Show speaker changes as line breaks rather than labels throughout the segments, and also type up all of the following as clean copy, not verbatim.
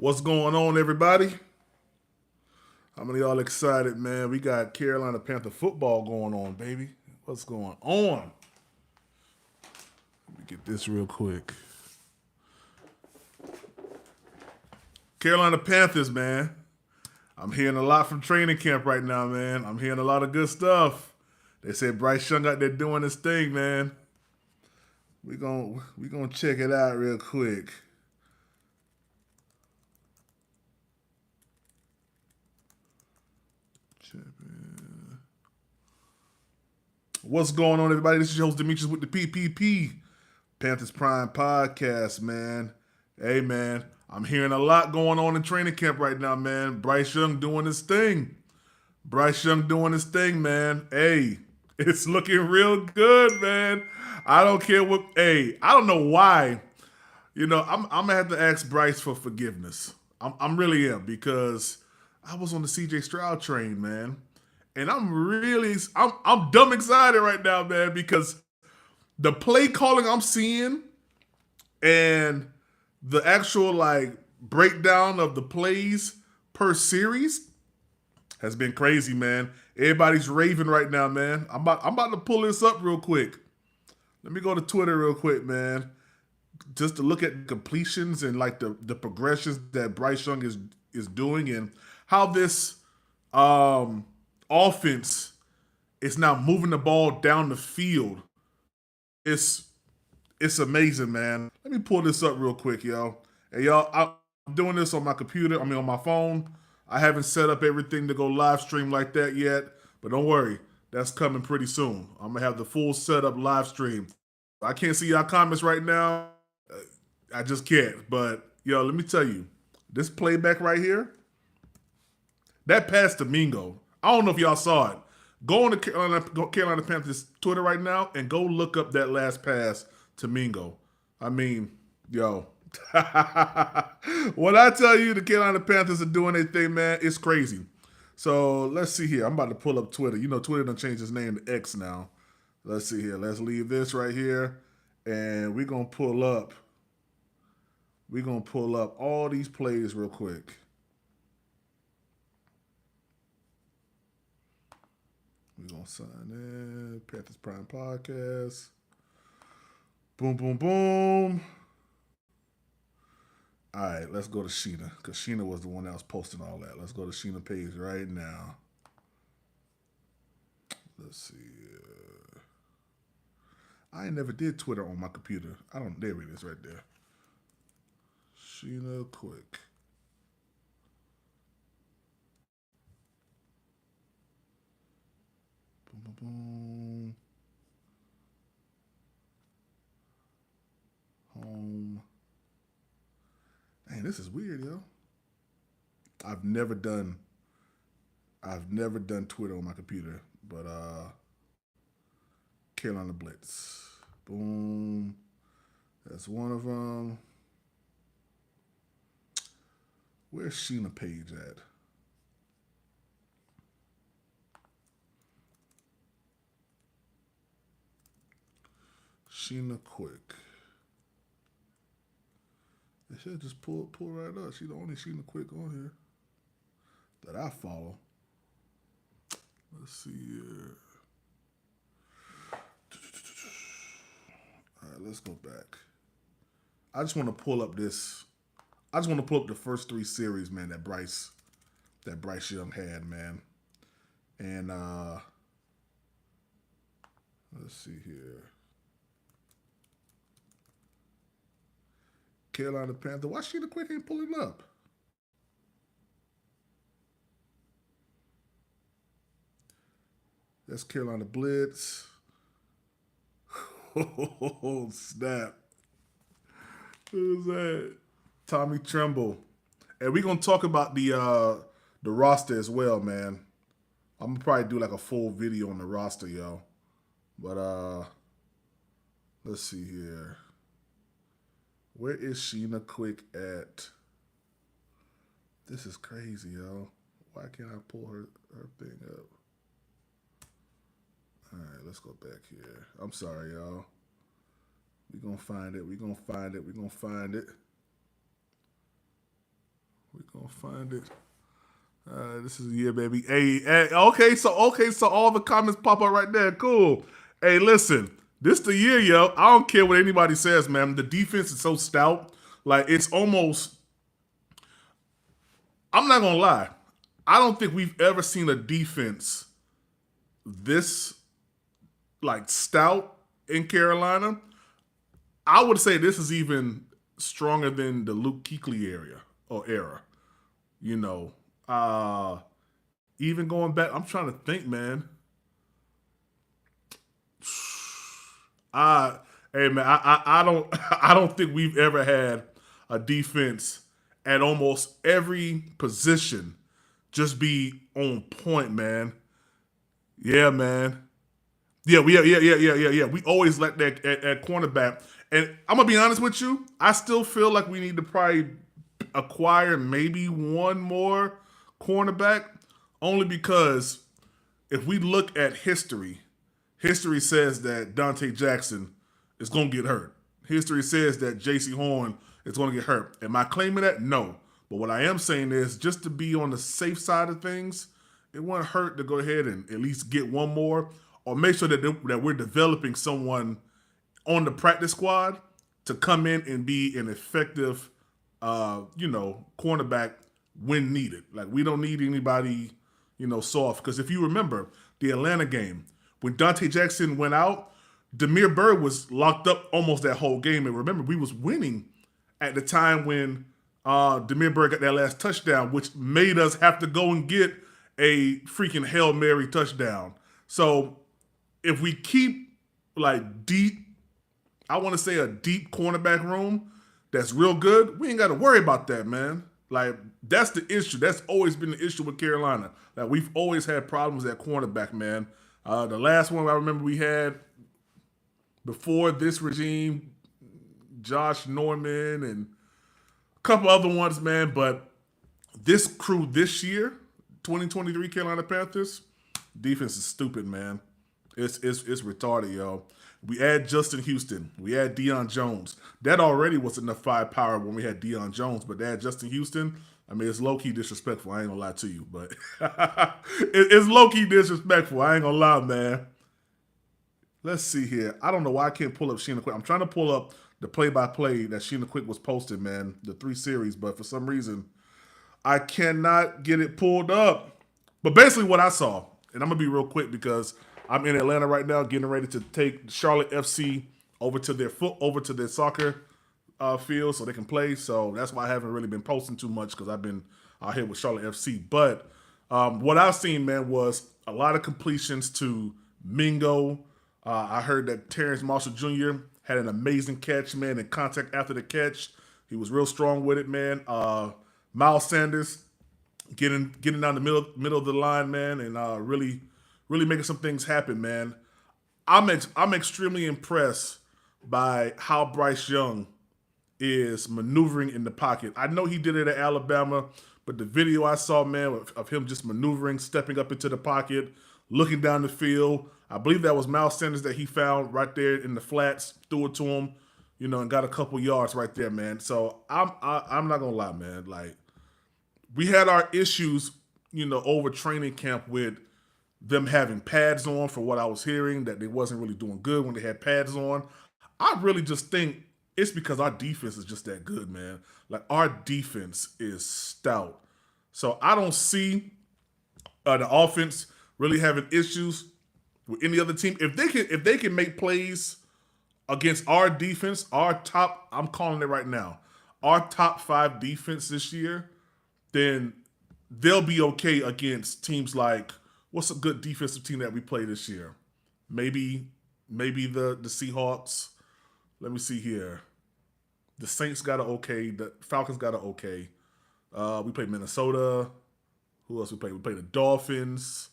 What's going on, everybody? How many of y'all excited, man? We got Carolina Panther football going on, baby. What's going on? Let me get this real quick. Carolina Panthers, man. I'm hearing a lot from training camp right now, man. I'm hearing a lot of good stuff. They said Bryce Young out there doing his thing, man. We gonna check it out real quick. What's going on, everybody? This is your host Demetrius with the PPP Panthers Prime Podcast, man. Hey, man, I'm hearing a lot going on in training camp right now, man. Bryce Young doing his thing. Bryce Young doing his thing, man. Hey, it's looking real good, man. I don't care what. Hey, I don't know why. I'm gonna have to ask Bryce for forgiveness. I'm really am because I was on the CJ Stroud train, man, and I'm dumb excited right now, man, because the play calling I'm seeing and the actual like breakdown of the plays per series has been crazy, man. Everybody's raving right now, man. I'm about to pull this up real quick. Let me go to Twitter real quick, man, just to look at completions and like the progressions that Bryce Young is doing and how this offense is now moving the ball down the field. It's it's amazing, man. Let me pull this up real quick, yo. Hey, y'all, I'm doing this on my computer. I mean, on my phone. I haven't set up everything to go live stream like that yet, but don't worry. That's coming pretty soon. I'm going to have the full setup live stream. I can't see y'all comments right now. I just can't. But, yo, let me tell you, this playback right here, that pass to Mingo, I don't know if y'all saw it. Go on to Carolina Panthers Twitter right now and go look up that last pass to Mingo. I mean, yo. When I tell you the Carolina Panthers are doing their thing, man, it's crazy. So let's see here. I'm about to pull up Twitter. You know, Twitter done changed its name to X now. Let's see here. Let's leave this right here. And we're gonna pull up all these plays real quick. We're gonna sign in. Panthers Prime Podcast. Boom, boom, boom. All right, let's go to Sheena, because Sheena was the one that was posting all that. Let's go to Sheena page right now. Let's see. I ain't never did Twitter on my computer. I don't. There it is right there. Sheena Quick. Boom, boom, boom. Home. Man, this is weird, yo. I've never done Twitter on my computer, but Carolina Blitz. Boom. That's one of them. Where's Sheena page at? Sheena Quick. They should just pull right up. She's the only Sheena Quick on here that I follow. Let's see here. All right, let's go back. I just want to pull up this. I just want to pull up the first three series, man, that Bryce Young had, man. And let's see here. Carolina Panther. Why Sheena Quick ain't pulling up? That's Carolina Blitz. Oh, snap. Who's that? Tommy Tremble. And we're gonna talk about the roster as well, man. I'm gonna probably do like a full video on the roster, yo. But let's see here. Where is Sheena Quick at? This is crazy, yo. Why can't I pull her thing up? All right, let's go back here. I'm sorry, y'all. We're going to find it. We're going to find it. We're going to find it. Gonna find it. This is a year, baby. Hey, okay, so all the comments pop up right there. Cool. Hey, listen, this the year, yo. I don't care what anybody says, man. The defense is so stout. Like it's almost. I'm not gonna lie. I don't think we've ever seen a defense this like stout in Carolina. I would say this is even stronger than the Luke Kuechly era. You know, even going back, I'm trying to think, man. Hey man, I don't I don't think we've ever had a defense at almost every position just be on point, man. Yeah, man. Yeah. We always let that at cornerback. And I'm gonna be honest with you, I still feel like we need to probably acquire maybe one more cornerback, only because if we look at history, history says that Dante Jackson is gonna get hurt. History says that J.C. Horn is gonna get hurt. Am I claiming that? No. But what I am saying is, just to be on the safe side of things, it wouldn't hurt to go ahead and at least get one more, or make sure that we're developing someone on the practice squad to come in and be an effective, cornerback when needed. Like we don't need anybody, soft. Because if you remember the Atlanta game, when Dante Jackson went out, Demir Bird was locked up almost that whole game. And remember, we was winning at the time when Demir Bird got that last touchdown, which made us have to go and get a freaking Hail Mary touchdown. So if we keep like deep, I want to say a deep cornerback room that's real good, we ain't got to worry about that, man. Like that's the issue. That's always been the issue with Carolina. Like we've always had problems at cornerback, man. The last one I remember we had before this regime, Josh Norman and a couple other ones, man. But this crew this year, 2023 Carolina Panthers, defense is stupid, man. It's retarded, yo. We add Justin Houston. We add Deion Jones. That already was enough firepower when we had Deion Jones, but to add Justin Houston, I mean, it's low-key disrespectful. I ain't gonna lie to you, but it's low-key disrespectful. I ain't gonna lie, man. Let's see here. I don't know why I can't pull up Sheena Quick. I'm trying to pull up the play-by-play that Sheena Quick was posted, man, the 3 series, but for some reason, I cannot get it pulled up. But basically what I saw, and I'm going to be real quick because I'm in Atlanta right now getting ready to take Charlotte FC over to their soccer field so they can play. So that's why I haven't really been posting too much because I've been out here with Charlotte FC. But what I've seen, man, was a lot of completions to Mingo. I heard that Terrence Marshall Jr. had an amazing catch, man, and contact after the catch. He was real strong with it, man. Miles Sanders getting down the middle of the line, man, and really making some things happen, man. I'm extremely impressed by how Bryce Young is maneuvering in the pocket. I know he did it at Alabama, but the video I saw, man, of him just maneuvering, stepping up into the pocket, looking down the field. I believe that was Miles Sanders that he found right there in the flats, threw it to him, and got a couple yards right there, man. So I'm not gonna lie, man. Like we had our issues, over training camp with them having pads on, for what I was hearing, that they wasn't really doing good when they had pads on. I really just think it's because our defense is just that good, man. Like our defense is stout. So I don't see the offense really having issues with any other team. If they can make plays against our defense, I'm calling it right now, our top 5 defense this year, then they'll be okay against teams like, what's a good defensive team that we play this year? Maybe the Seahawks. Let me see here. The Saints got an okay. The Falcons got an okay. We played Minnesota. Who else we played? We played the Dolphins.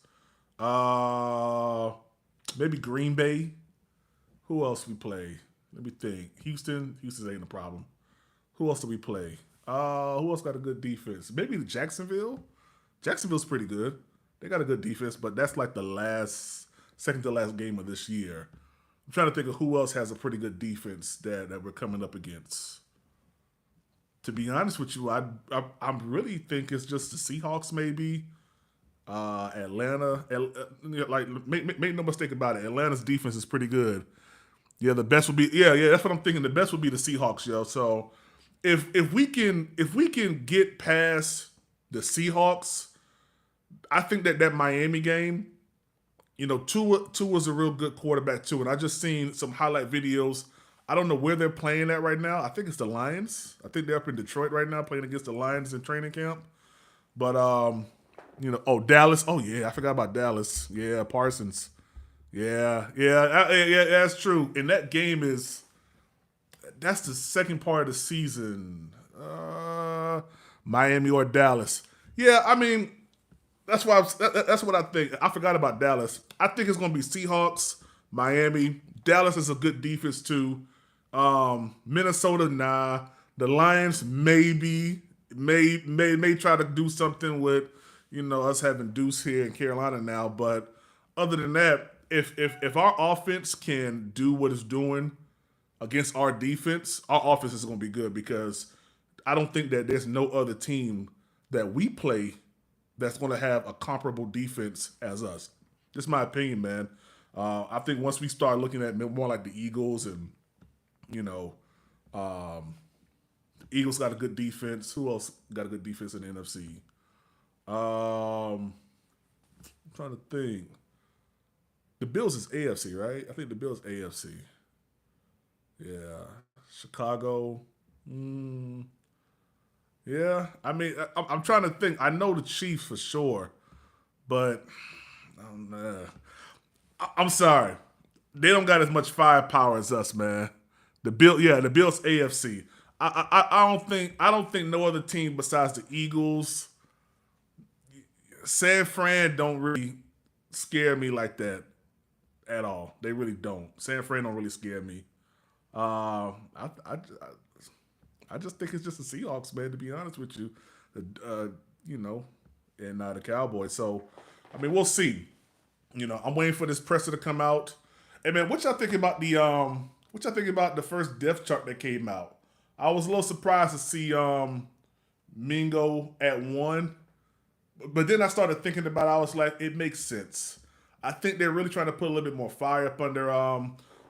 Maybe Green Bay. Who else we play? Let me think. Houston ain't a problem. Who else do we play? Who else got a good defense? Maybe Jacksonville. Jacksonville's pretty good. They got a good defense, but that's like the second to last game of this year. I'm trying to think of who else has a pretty good defense that we're coming up against. To be honest with you, I really think it's just the Seahawks, maybe Atlanta. Like make no mistake about it, Atlanta's defense is pretty good. Yeah, the best would be yeah. That's what I'm thinking. The best would be the Seahawks, yo. So if we can get past the Seahawks, I think that Miami game, Tua's a real good quarterback too, and I just seen some highlight videos. I don't know where they're playing at right now. I think it's the Lions. I think they're up in Detroit right now playing against the Lions in training camp. But Dallas. Oh yeah, I forgot about Dallas. Yeah, Parsons. Yeah, that's true. And that game that's the second part of the season. Miami or Dallas. Yeah, I mean, that's what I think. I forgot about Dallas. I think it's going to be Seahawks, Miami. Dallas is a good defense too. Minnesota, nah. The Lions maybe may try to do something with us having Deuce here in Carolina now. But other than that, if our offense can do what it's doing against our defense, our offense is going to be good because I don't think that there's no other team that we play that's going to have a comparable defense as us. Just my opinion, man. I think once we start looking at more like the Eagles and, the Eagles got a good defense. Who else got a good defense in the NFC? I'm trying to think. The Bills is AFC, right? I think the Bills AFC. Yeah. Chicago. Yeah. I mean, I'm trying to think. I know the Chiefs for sure, but I'm sorry. They don't got as much firepower as us, man. The Bills AFC. I don't think no other team besides the Eagles. San Fran don't really scare me like that at all. They really don't. San Fran don't really scare me. I just think it's just the Seahawks, man. To be honest with you, and the Cowboys. So, I mean, we'll see. I'm waiting for this presser to come out. Hey, man, what y'all think about the first depth chart that came out? I was a little surprised to see Mingo at 1, but then I started thinking about it. I was like, it makes sense. I think they're really trying to put a little bit more fire up under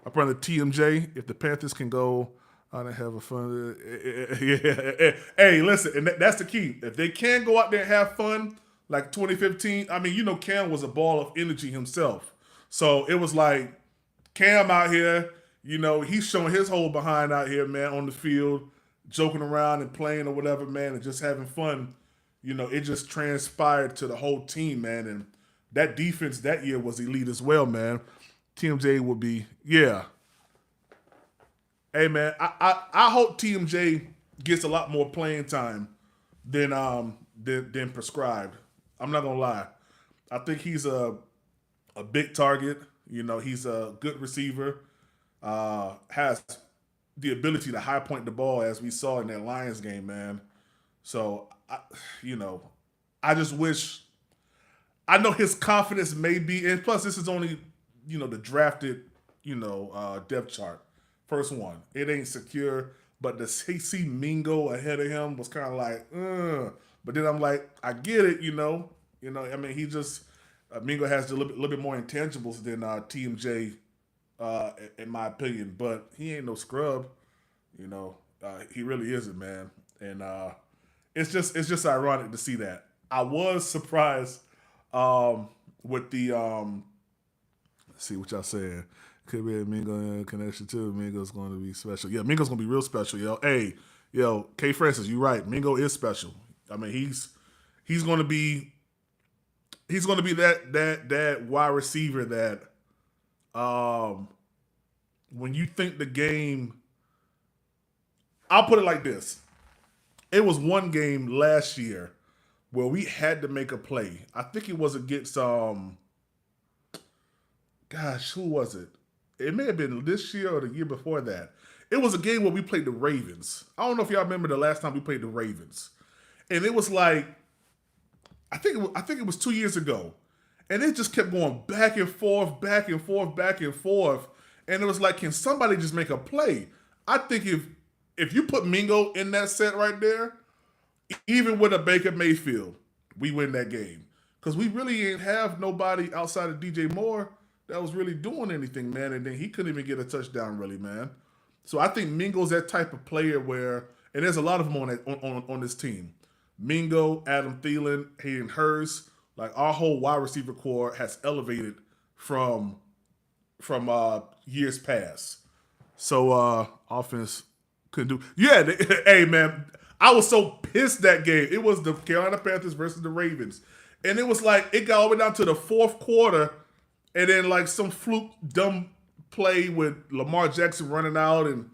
TMJ. If the Panthers can go out and have a fun, yeah. Hey, listen, and that's the key. If they can go out there and have fun, like 2015. I mean, Cam was a ball of energy himself. So it was like Cam out here. He's showing his whole behind out here, man, on the field, joking around and playing or whatever, man, and just having fun. It just transpired to the whole team, man, and that defense that year was elite as well, man. TMJ would be, yeah. Hey, man, I hope TMJ gets a lot more playing time than prescribed. I'm not gonna lie. I think he's a big target. He's a good receiver. Has the ability to high point the ball as we saw in that Lions game, man. So I just wish. I know his confidence may be, and plus this is only the drafted depth chart, first one. It ain't secure, but to see Mingo ahead of him was kind of like, but then I'm like, I get it, I mean, he just Mingo has a little bit more intangibles than TMJ, in my opinion. But he ain't no scrub, he really isn't, man. And it's just ironic to see that. I was surprised with the let's see what y'all saying. Could be a Mingo connection too. Mingo's going to be special. Yeah, Mingo's going to be real special, yo. Hey, K. Francis, you right. Mingo is special. I mean, he's going to be that wide receiver that when you think the game, I'll put it like this. It was one game last year where we had to make a play. I think it was against who was it? It may have been this year or the year before that. It was a game where we played the Ravens. I don't know if y'all remember the last time we played the Ravens. And it was like, I think it was 2 years ago. And it just kept going back and forth, back and forth, back and forth. And it was like, can somebody just make a play? I think if you put Mingo in that set right there, even with a Baker Mayfield, we win that game. Because we really ain't have nobody outside of DJ Moore that was really doing anything, man. And then he couldn't even get a touchdown, really, man. So I think Mingo's that type of player where, and there's a lot of them on this team. Mingo, Adam Thielen, Hayden Hurst, like our whole wide receiver core has elevated from years past. So offense couldn't do. Yeah, hey man, I was so pissed that game. It was the Carolina Panthers versus the Ravens, and it was like it got all the way down to the fourth quarter, and then like some fluke dumb play with Lamar Jackson running out and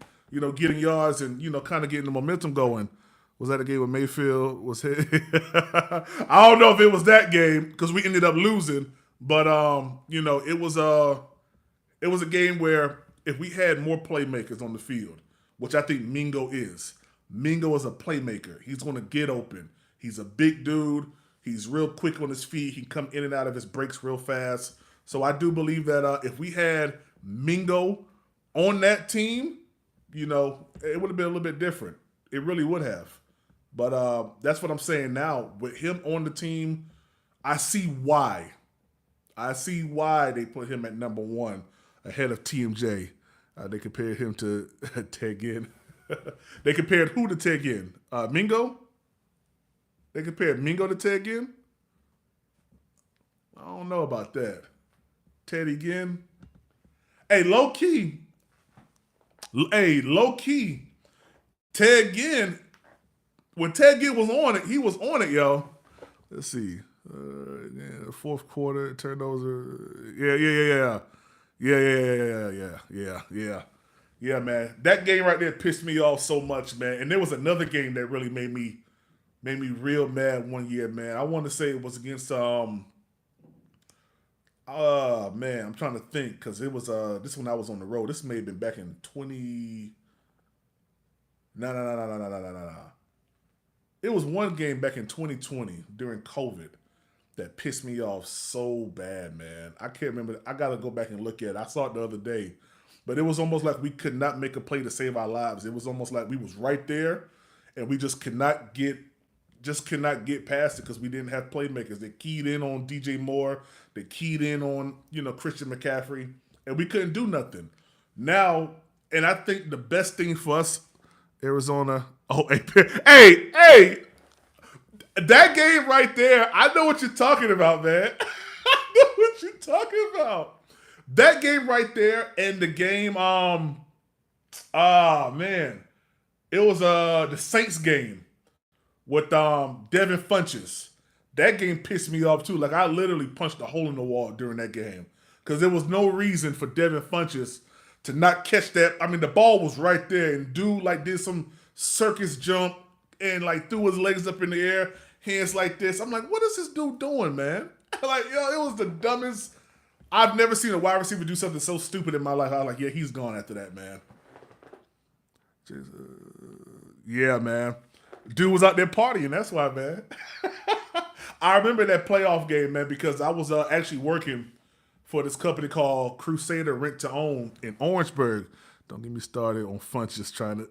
getting yards and kind of getting the momentum going. Was that a game where Mayfield was hit? I don't know if it was that game because we ended up losing, but it was a game where if we had more playmakers on the field, which I think Mingo is. Mingo is a playmaker. He's going to get open. He's a big dude. He's real quick on his feet. He can come in and out of his breaks real fast. So I do believe that if we had Mingo on that team, it would have been a little bit different. It really would have. But that's what I'm saying now. With him on the team, I see why. I see why they put him at number one ahead of TMJ. They compared him to Ted Ginn. They compared who to Ted Ginn? Mingo? They compared Mingo to Ted Ginn? I don't know about that. Teddy Ginn? Hey, low key. Ted Ginn, when Ted Ginn was on it, he was on it, yo. Let's see. Fourth quarter, turnovers. Yeah, man. That game right there pissed me off so much, man. And there was another game that really made me real mad one year, man. I want to say it was against man, I'm trying to think because it was this one I was on the road. This may have been back in 20. No. It was one game back in 2020 during COVID that pissed me off so bad, man. I can't remember. I got to go back and look at it. I saw it the other day. But it was almost like we could not make a play to save our lives. It was almost like we was right there, and we just could not get past it because we didn't have playmakers. They keyed in on DJ Moore. They keyed in on Christian McCaffrey, and we couldn't do nothing. Now, and I think the best thing for us, Arizona. Oh, hey, that game right there. I know what you're talking about, man. I know what you're talking about. That game right there and the game, man, it was the Saints game with Devin Funchess. That game pissed me off too. Like I literally punched a hole in the wall during that game because there was no reason for Devin Funchess to not catch that. I mean, the ball was right there, and dude did some circus jump and threw his legs up in the air, hands like this. I'm like, what is this dude doing, man? It was the dumbest. I've never seen a wide receiver do something so stupid in my life. I was like, yeah, he's gone after that, man. Yeah, man. Dude was out there partying. That's why, man. I remember that playoff game, man, because I was actually working for this company called Crusader Rent to Own in Orangeburg. Don't get me started on Funchess trying to.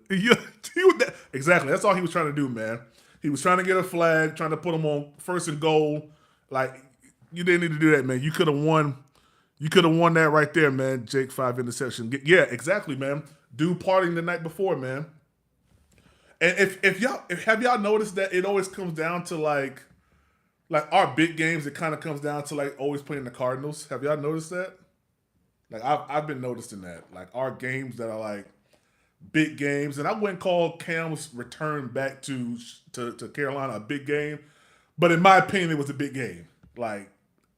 Exactly. That's all he was trying to do, man. He was trying to get a flag, trying to put him on first and goal. Like, you didn't need to do that, man. You could have won. You could have won that right there, man. Jake 5 interception. Yeah, exactly, man. Dude partying the night before, man. And if have y'all noticed that it always comes down to like our big games, it kind of comes down to always playing the Cardinals. Have y'all noticed that? Like I've been noticing that. Like our games that are big games, and I wouldn't call Cam's return back to Carolina a big game, but in my opinion, it was a big game. Like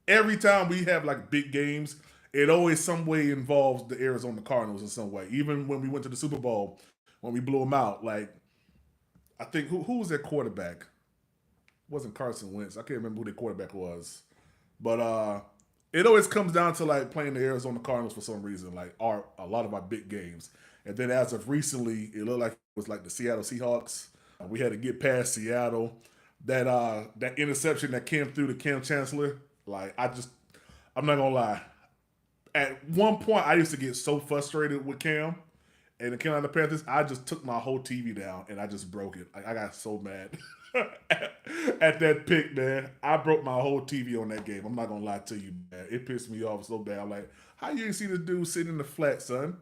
every time we have big games, it always some way involves the Arizona Cardinals in some way. Even when we went to the Super Bowl, when we blew them out, I think who was their quarterback? It wasn't Carson Wentz. I can't remember who their quarterback was, but it always comes down to playing the Arizona Cardinals for some reason. A lot of our big games, and then as of recently, it looked like it was the Seattle Seahawks. We had to get past Seattle. That interception that came through to Cam Chancellor. I'm not gonna lie. At one point, I used to get so frustrated with Cam, And the Carolina Panthers, I just took my whole TV down and I just broke it. Like, I got so mad at that pick, man. I broke my whole TV on that game. I'm not gonna lie to you, man. It pissed me off so bad. I'm like, how you didn't see this dude sitting in the flat, son?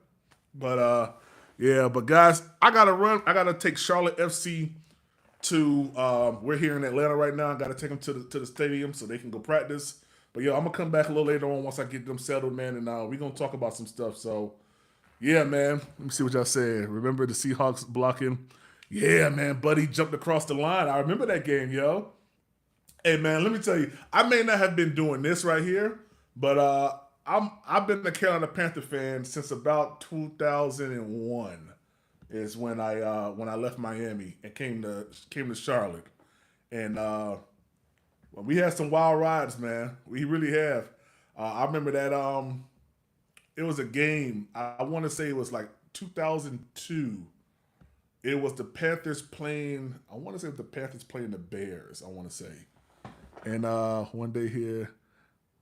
But yeah. But guys, I gotta run. I gotta take Charlotte FC to. We're here in Atlanta right now. I gotta take them to the stadium so they can go practice. But yeah, I'm gonna come back a little later on once I get them settled, man, and we're gonna talk about some stuff. So. Yeah, man. Let me see what y'all said. Remember the Seahawks blocking? Yeah, man. Buddy jumped across the line. I remember that game, yo. Hey, man, let me tell you. I may not have been doing this right here, but I've been a Carolina Panther fan since about 2001. Is when I left Miami and came to Charlotte, and well, we had some wild rides, man. We really have. I remember that. It was a game. I want to say it was like 2002. It was the Panthers playing. I want to say it was the Panthers playing the Bears. I want to say. And one day here,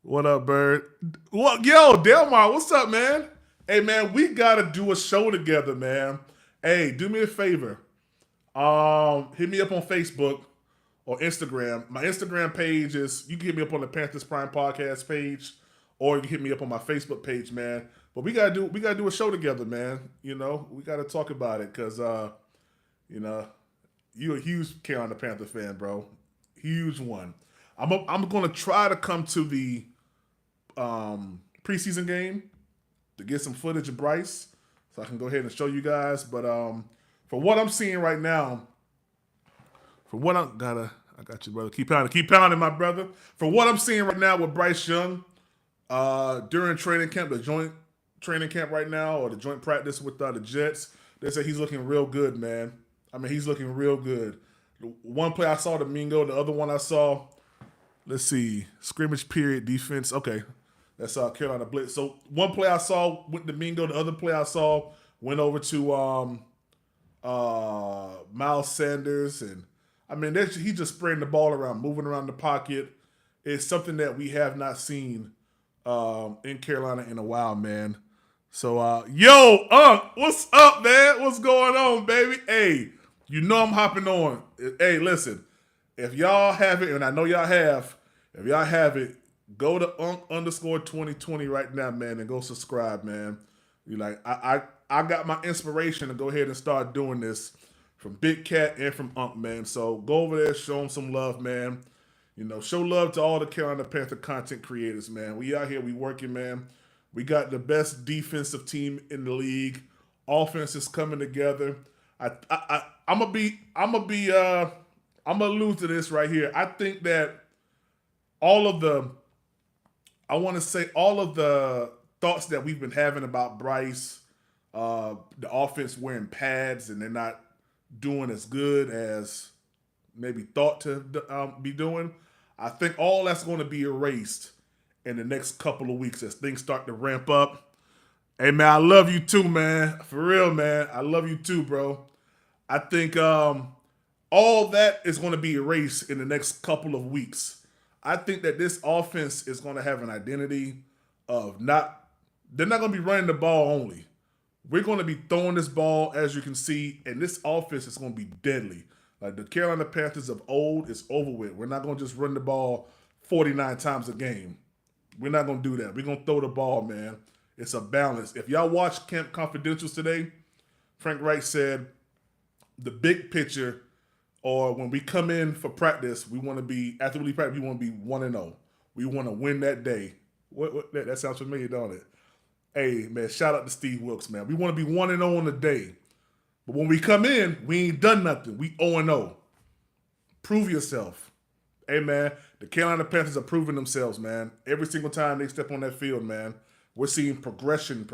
what up, Bird? What, yo, Delmar, what's up, man? Hey, man, we gotta do a show together, man. Hey, do me a favor. Hit me up on Facebook or Instagram. My Instagram page is. You can hit me up on the Panthers Prime Podcast page. Or you can hit me up on my Facebook page, man. But we gotta do a show together, man. You know, we gotta talk about it because you know, you're a huge Carolina Panther fan, bro. Huge one. I'm gonna try to come to the preseason game to get some footage of Bryce, so I can go ahead and show you guys. But for what I'm seeing right now, I got you, brother. Keep pounding, my brother. For what I'm seeing right now with Bryce Young. During training camp, the joint training camp right now, or the joint practice with the Jets, they say he's looking real good, man. I mean, he's looking real good. The one play I saw, Domingo. The other one I saw, let's see, scrimmage period defense. Okay, that's Carolina blitz. So one play I saw with Domingo. The other play I saw went over to Miles Sanders, and I mean, he's just spraying the ball around, moving around the pocket. It's something that we have not seen in Carolina in a while, man. So, yo, what's up, man? What's going on, baby? Hey, you know I'm hopping on. Hey, listen, if y'all have it, and I know y'all have, if y'all have it, go to _2020 right now, man, and go subscribe, man. You like, I got my inspiration to go ahead and start doing this from Big Cat and from man. So go over there, show them some love, man. You know, show love to all the Carolina Panther content creators, man. We out here, we working, man. We got the best defensive team in the league. Offense is coming together. I'm gonna allude to this right here. I think that all of the thoughts that we've been having about Bryce, the offense wearing pads and they're not doing as good as maybe thought to be doing. I think all that's going to be erased in the next couple of weeks as things start to ramp up. Hey, man, I love you too, man. For real, man. I love you too, bro. I think all that is going to be erased in the next couple of weeks. I think that this offense is going to have an identity of they're not going to be running the ball only. We're going to be throwing this ball, as you can see, and this offense is going to be deadly. Like the Carolina Panthers of old is over with. We're not going to just run the ball 49 times a game. We're not going to do that. We're going to throw the ball, man. It's a balance. If y'all watch Camp Confidentials today, Frank Reich said the big picture, or when we come in for practice, we want to be, after we practice, we want to be 1-0. We want to win that day. That sounds familiar, don't it? Hey, man, shout out to Steve Wilkes, man. We want to be 1-0 on the day. But when we come in, we ain't done nothing. We 0-0. Prove yourself. Hey, man, the Carolina Panthers are proving themselves, man. Every single time they step on that field, man, we're seeing progression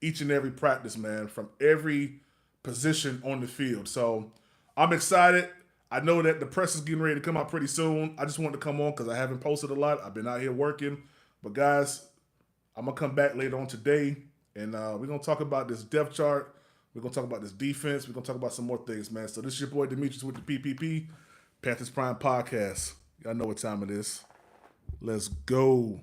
each and every practice, man, from every position on the field. So I'm excited. I know that the press is getting ready to come out pretty soon. I just wanted to come on because I haven't posted a lot. I've been out here working. But, guys, I'm going to come back later on today, and we're going to talk about this depth chart. We're going to talk about this defense. We're going to talk about some more things, man. So this is your boy Demetrius with the PPP, Panthers Prime Podcast. Y'all know what time it is. Let's go.